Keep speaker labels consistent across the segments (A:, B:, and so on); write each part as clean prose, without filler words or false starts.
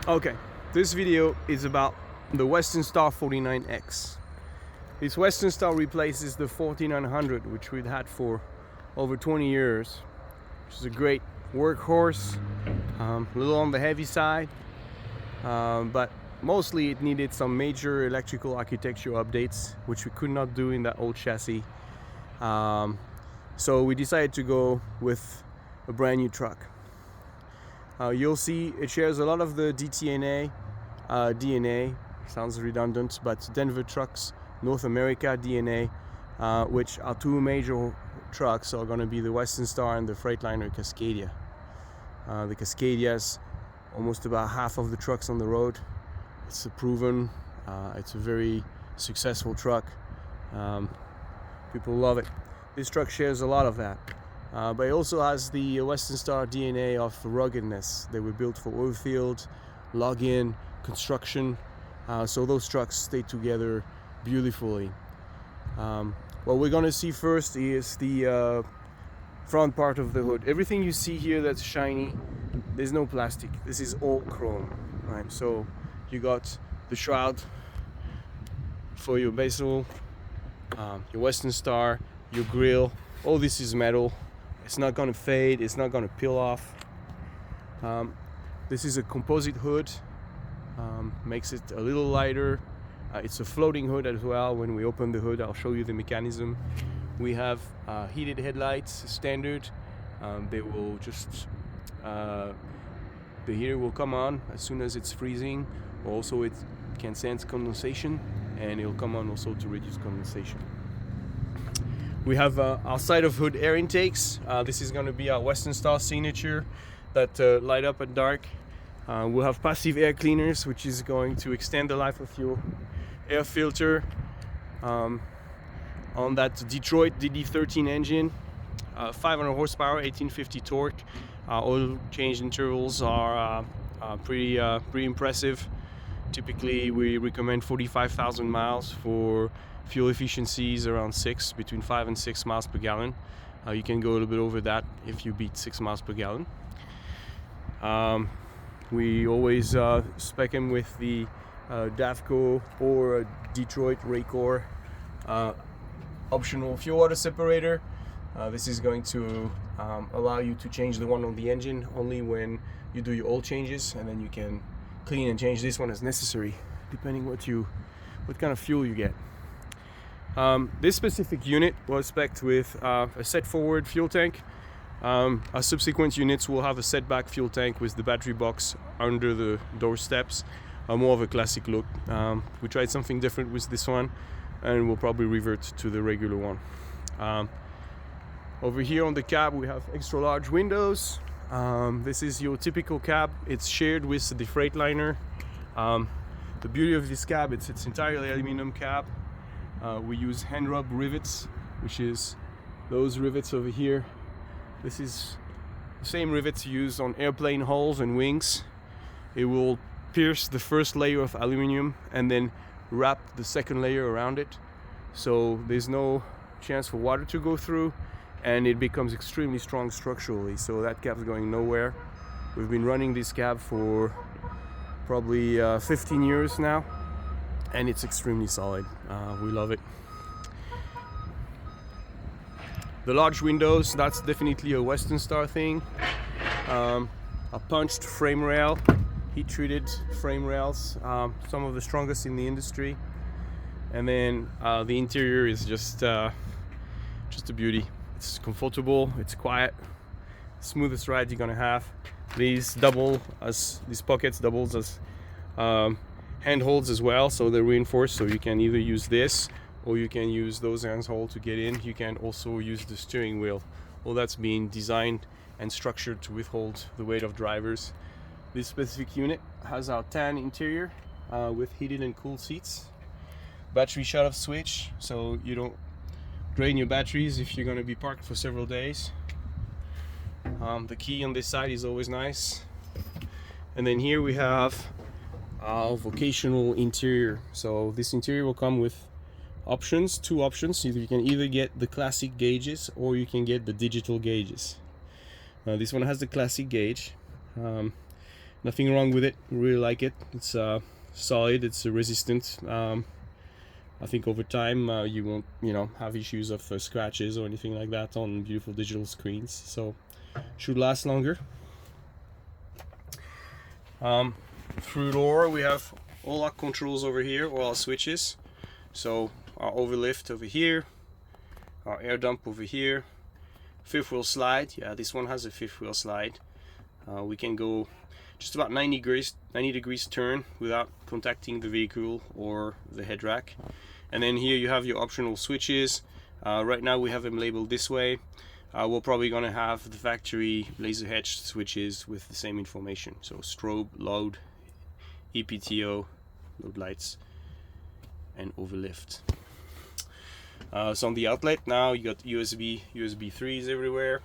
A: Okay, this video is about the Western Star 49X. This Western Star replaces the 4900, which we'd had for over 20 years, which is a great workhorse, a little on the heavy side, but mostly it needed some major electrical architecture updates, which we could not do in that old chassis. So we decided to go with a brand new truck. You'll see it shares a lot of the DTNA DNA, sounds redundant, but Denver Trucks North America DNA, which are two major trucks, are going to be the Western Star and the Freightliner Cascadia. The Cascadia's almost about half of the trucks on the road. It's a proven, it's a very successful truck. People love it. This truck shares a lot of that. But it also has the Western Star DNA of ruggedness. They were built for oil field, log-in, construction. So those trucks stay together beautifully. What we're going to see first is the front part of the hood. Everything you see here that's shiny, there's no plastic. This is all chrome. Right? So you got the shroud for your bezel, your Western Star, your grille. All this is metal. It's not going to fade, it's not going to peel off. This is a composite hood, makes it a little lighter. It's a floating hood as well. When we open the hood, I'll show you the mechanism. We have heated headlights, standard. They will just, the heater will come on as soon as it's freezing. Also, it can sense condensation, and it'll come on also to reduce condensation. We have our side of hood air intakes. This is going to be our Western Star signature that light up at dark. We'll have passive air cleaners, which is going to extend the life of your air filter. On that Detroit DD13 engine, 500 horsepower, 1850 torque. Oil change intervals are pretty impressive. Typically, we recommend 45,000 miles for fuel efficiencies around between 5 and 6 miles per gallon. You can go a little bit over that if you beat 6 miles per gallon. We always spec them with the Davco or Detroit Raycor optional fuel water separator. This is going to allow you to change the one on the engine only when you do your oil changes, and then you can clean and change this one as necessary, depending what kind of fuel you get. This specific unit was spec'd with a set forward fuel tank. Our subsequent units will have a set back fuel tank with the battery box under the door steps, more of a classic look. We tried something different with this one, and we'll probably revert to the regular one. Over here on the cab we have extra large windows. This is your typical cab. It's shared with the Freightliner. The beauty of this cab, it's entirely aluminum cab. We use hand rub rivets, which is those rivets over here. This is the same rivets used on airplane hulls and wings. It will pierce the first layer of aluminum and then wrap the second layer around it. So there's no chance for water to go through, and it becomes extremely strong structurally. So that cab's going nowhere. We've been running this cab for probably 15 years now, and it's extremely solid. We love it. The large windows, that's definitely a Western Star thing. A punched frame rail, heat treated frame rails, some of the strongest in the industry. And then the interior is just a beauty. It's comfortable, it's quiet, smoothest ride you're gonna have. These pockets doubles as handholds as well, so they're reinforced, so you can either use this or you can use those handholds to get in. You can also use the steering wheel. All that's being designed and structured to withhold the weight of drivers. This specific unit has our tan interior with heated and cooled seats. Battery shut-off switch, so you don't drain your batteries if you're going to be parked for several days. The key on this side is always nice. And then here we have our vocational interior. So this interior will come with two options. You can either get the classic gauges or you can get the digital gauges. This one has the classic gauge. Nothing wrong with it. Really like it. It's solid. It's resistant. I think over time you won't, have issues of scratches or anything like that on beautiful digital screens. So should last longer. Through door we have all our controls over here, all our switches. So our overlift over here, our air dump over here, fifth wheel slide. Yeah, this one has a fifth wheel slide. We can go just about 90 degrees turn without contacting the vehicle or the head rack. And then here you have your optional switches. Right now we have them labeled this way. We're probably gonna have the factory laser hedge switches with the same information. So strobe, load, EPTO, load lights, and overlift. So on the outlet now you got USB 3s everywhere.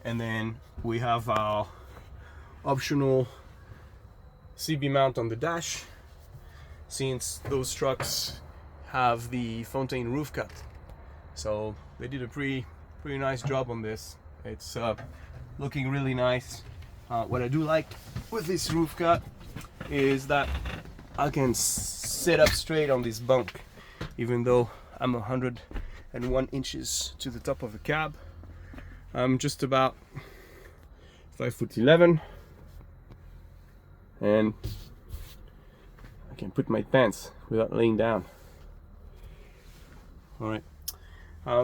A: And then we have our optional CB mount on the dash, since those trucks have the Fontaine roof cut. So they did a pretty nice job on this. It's looking really nice. What I do like with this roof cut is that I can sit up straight on this bunk, even though I'm 101 inches to the top of the cab. I'm just about 5'11", and I can put my pants without laying down. Alright,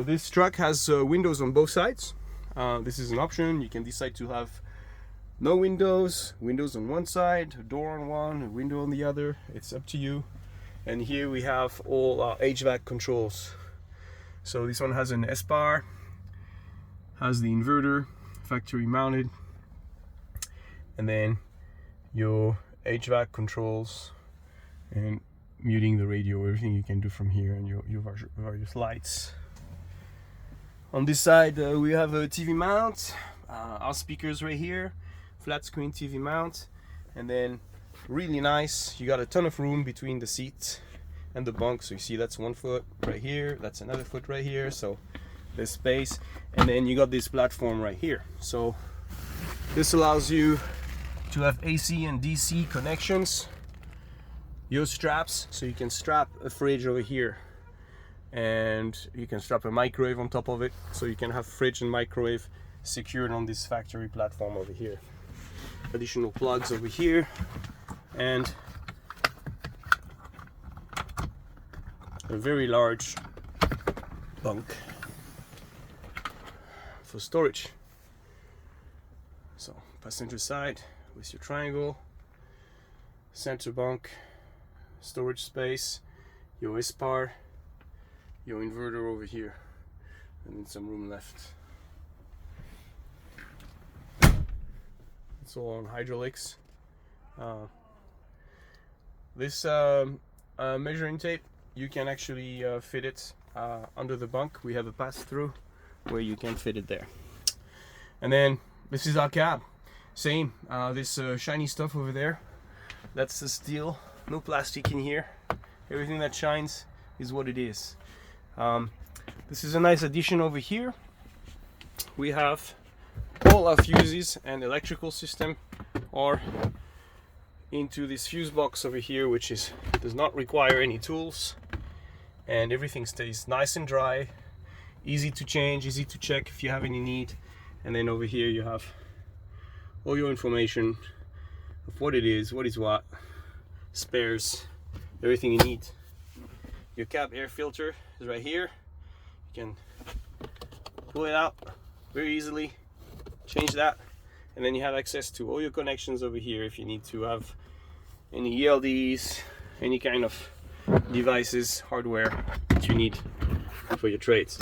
A: this truck has windows on both sides. This is an option. You can decide to have no windows on one side, a door on one, a window on the other. It's up to you. And here we have all our HVAC controls. So this one has an S-bar, has the inverter, factory mounted, and then your HVAC controls and muting the radio, everything you can do from here, and your various lights. On this side we have a TV mount, our speakers right here, flat screen TV mount, and then really nice, you got a ton of room between the seat and the bunk. So you see that's 1 foot right here, that's another foot right here, so there's space. And then you got this platform right here. So this allows you to have AC and DC connections. Your straps, so you can strap a fridge over here, and you can strap a microwave on top of it, so you can have fridge and microwave secured on this factory platform over here. Additional plugs over here, and a very large bunk for storage. So passenger side with your triangle, center bunk, storage space, your S-bar, your inverter over here, and then some room left. It's all on hydraulics. This measuring tape, you can actually fit it under the bunk. We have a pass-through where you can fit it there. And then this is our cab. Same, this shiny stuff over there, that's the steel, no plastic in here. Everything that shines is what it is. This is a nice addition over here. We have all our fuses and electrical system are into this fuse box over here, which does not require any tools, and everything stays nice and dry, easy to change, easy to check if you have any need. And then over here you have all your information of what it is, what is what, spares, everything you need. Your cab air filter is right here. You can pull it out very easily, change that, and then you have access to all your connections over here if you need to have any ELDs, any kind of devices, hardware that you need for your trades.